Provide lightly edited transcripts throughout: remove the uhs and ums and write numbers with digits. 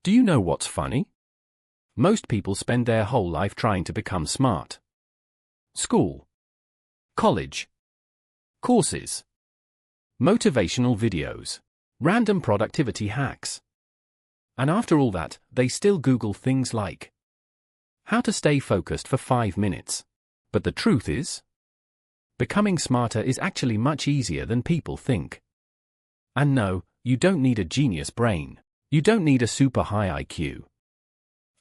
Do you know what's funny? Most people spend their whole life trying to become smart. School, college, courses, motivational videos, random productivity hacks. And after all that, they still Google things like how to stay focused for 5 minutes. But the truth is, becoming smarter is actually much easier than people think. And no, you don't need a genius brain. You don't need a super high IQ.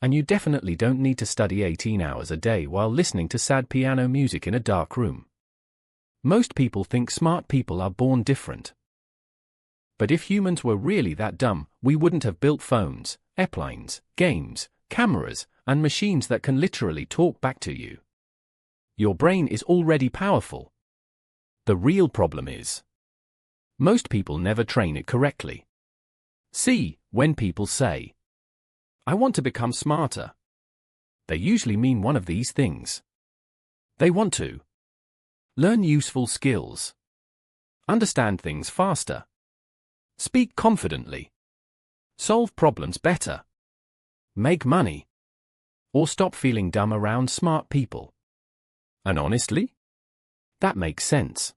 And you definitely don't need to study 18 hours a day while listening to sad piano music in a dark room. Most people think smart people are born different. But if humans were really that dumb, we wouldn't have built phones, airplanes, games, cameras, and machines that can literally talk back to you. Your brain is already powerful. The real problem is, most people never train it correctly. See, when people say, "I want to become smarter," they usually mean one of these things. They want to learn useful skills, understand things faster, speak confidently, solve problems better, make money, or stop feeling dumb around smart people. And honestly, that makes sense.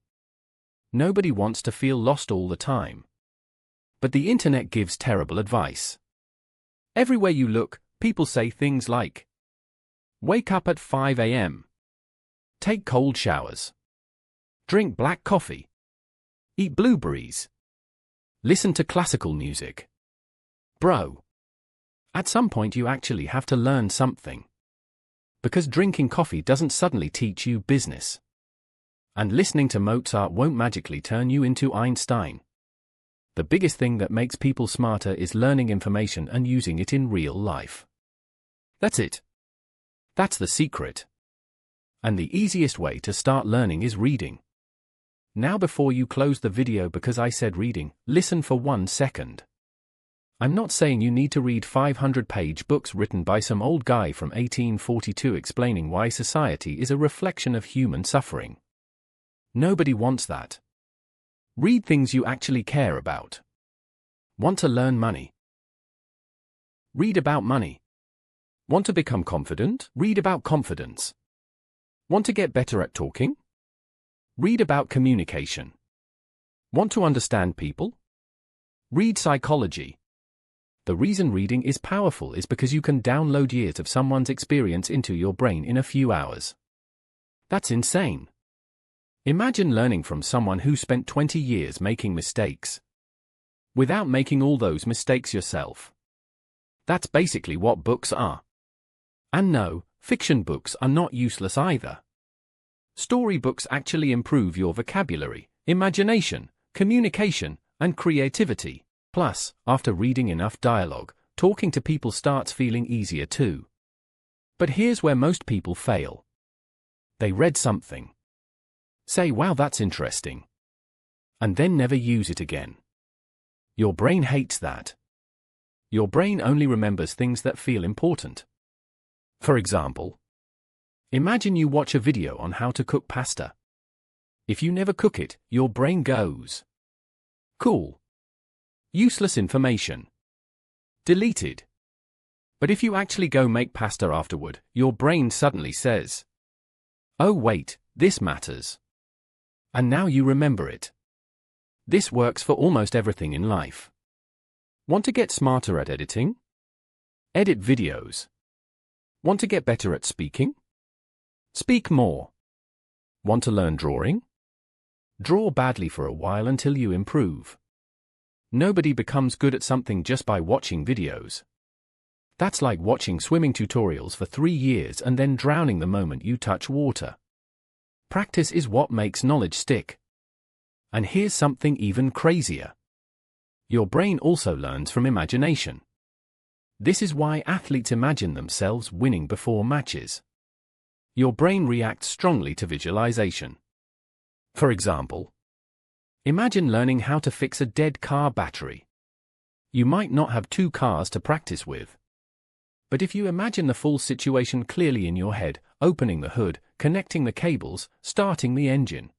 Nobody wants to feel lost all the time. But the internet gives terrible advice. Everywhere you look, people say things like, wake up at 5 a.m., take cold showers, drink black coffee, eat blueberries, listen to classical music. Bro, at some point you actually have to learn something. Because drinking coffee doesn't suddenly teach you business. And listening to Mozart won't magically turn you into Einstein. The biggest thing that makes people smarter is learning information and using it in real life. That's it. That's the secret. And the easiest way to start learning is reading. Now before you close the video because I said reading, listen for 1 second. I'm not saying you need to read 500-page books written by some old guy from 1842 explaining why society is a reflection of human suffering. Nobody wants that. Read things you actually care about. Want to learn money? Read about money. Want to become confident? Read about confidence. Want to get better at talking? Read about communication. Want to understand people? Read psychology. The reason reading is powerful is because you can download years of someone's experience into your brain in a few hours. That's insane. Imagine learning from someone who spent 20 years making mistakes, without making all those mistakes yourself. That's basically what books are. And no, fiction books are not useless either. Storybooks actually improve your vocabulary, imagination, communication, and creativity. Plus, after reading enough dialogue, talking to people starts feeling easier too. But here's where most people fail. They read something, say, "Wow, that's interesting," and then never use it again. Your brain hates that. Your brain only remembers things that feel important. For example, imagine you watch a video on how to cook pasta. If you never cook it, your brain goes, "Cool. Useless information. Deleted." But if you actually go make pasta afterward, your brain suddenly says, "Oh wait, this matters." And now you remember it. This works for almost everything in life. Want to get smarter at editing? Edit videos. Want to get better at speaking? Speak more. Want to learn drawing? Draw badly for a while until you improve. Nobody becomes good at something just by watching videos. That's like watching swimming tutorials for 3 years and then drowning the moment you touch water. Practice is what makes knowledge stick. And here's something even crazier. Your brain also learns from imagination. This is why athletes imagine themselves winning before matches. Your brain reacts strongly to visualization. For example, imagine learning how to fix a dead car battery. You might not have 2 cars to practice with. But if you imagine the full situation clearly in your head, opening the hood, connecting the cables, starting the engine,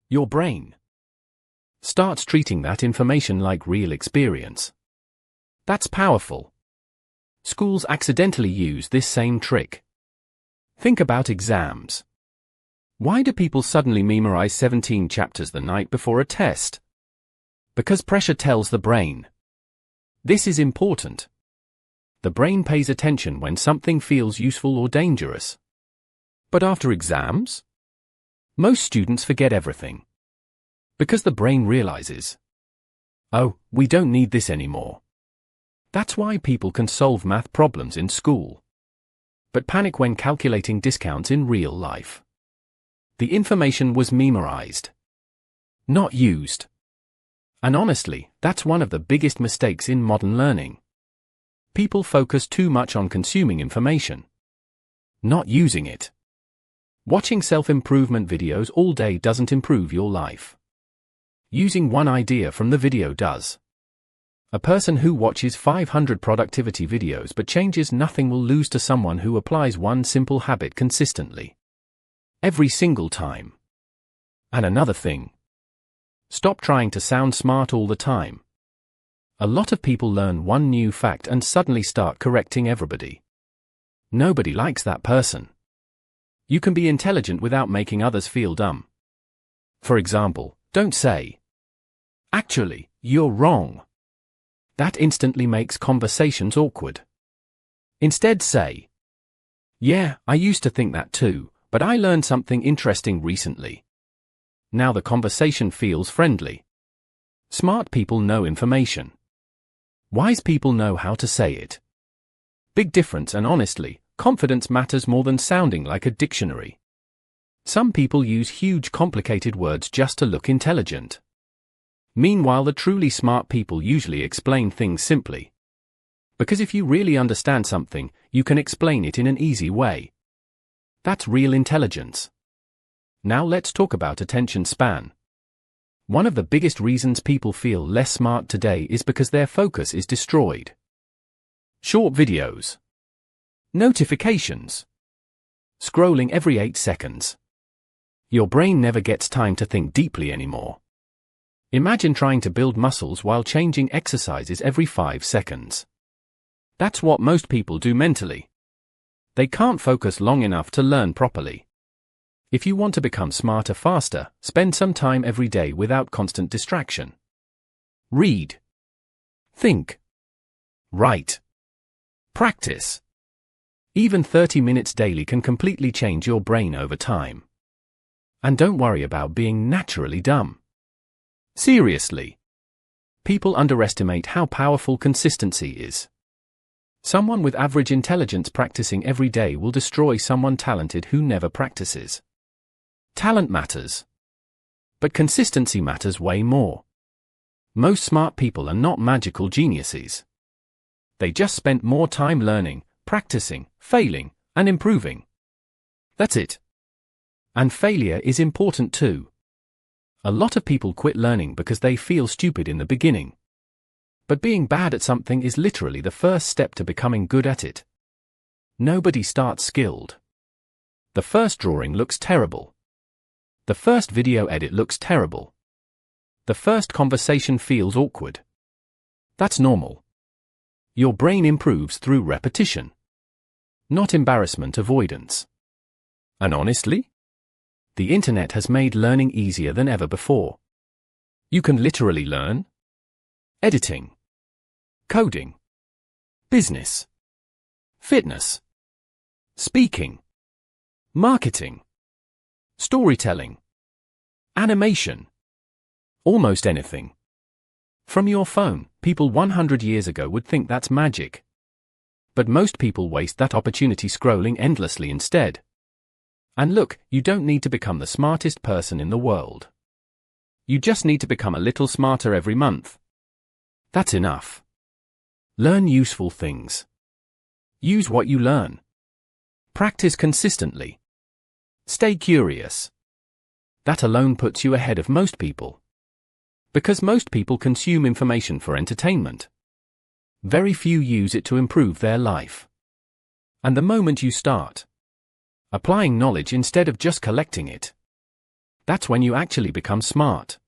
your brain starts treating that information like real experience. That's powerful. Schools accidentally use this same trick. Think about exams. Why do people suddenly memorize 17 chapters the night before a test? Because pressure tells the brain. This is important. The brain pays attention when something feels useful or dangerous. But after exams? Most students forget everything. Because the brain realizes, oh, we don't need this anymore. That's why people can solve math problems in school, but panic when calculating discounts in real life. The information was memorized, not used. And honestly, that's one of the biggest mistakes in modern learning. People focus too much on consuming information, not using it. Watching self-improvement videos all day doesn't improve your life. Using one idea from the video does. A person who watches 500 productivity videos but changes nothing will lose to someone who applies one simple habit consistently. Every single time. And another thing. Stop trying to sound smart all the time. A lot of people learn one new fact and suddenly start correcting everybody. Nobody likes that person. You can be intelligent without making others feel dumb. For example, don't say, "Actually, you're wrong." That instantly makes conversations awkward. Instead say, "Yeah, I used to think that too, but I learned something interesting recently." Now the conversation feels friendly. Smart people know information. Wise people know how to say it. Big difference, and honestly, confidence matters more than sounding like a dictionary. Some people use huge complicated words just to look intelligent. Meanwhile, the truly smart people usually explain things simply. Because if you really understand something, you can explain it in an easy way. That's real intelligence. Now let's talk about attention span. One of the biggest reasons people feel less smart today is because their focus is destroyed. Short videos. Notifications. Scrolling every 8 seconds. Your brain never gets time to think deeply anymore. Imagine trying to build muscles while changing exercises every 5 seconds. That's what most people do mentally. They can't focus long enough to learn properly. If you want to become smarter faster, spend some time every day without constant distraction. Read. Think. Write. Practice. Even 30 minutes daily can completely change your brain over time. And don't worry about being naturally dumb. Seriously. People underestimate how powerful consistency is. Someone with average intelligence practicing every day will destroy someone talented who never practices. Talent matters. But consistency matters way more. Most smart people are not magical geniuses. They just spent more time learning, practicing, failing, and improving. That's it. And failure is important too. A lot of people quit learning because they feel stupid in the beginning. But being bad at something is literally the first step to becoming good at it. Nobody starts skilled. The first drawing looks terrible. The first video edit looks terrible. The first conversation feels awkward. That's normal. Your brain improves through repetition, not embarrassment avoidance. And honestly, the internet has made learning easier than ever before. You can literally learn editing, coding, business, fitness, speaking, marketing, storytelling, animation, almost anything. From your phone. People 100 years ago would think that's magic. But most people waste that opportunity scrolling endlessly instead. And look, you don't need to become the smartest person in the world. You just need to become a little smarter every month. That's enough. Learn useful things. Use what you learn. Practice consistently. Stay curious. That alone puts you ahead of most people. Because most people consume information for entertainment. Very few use it to improve their life. And the moment you start applying knowledge instead of just collecting it, that's when you actually become smart.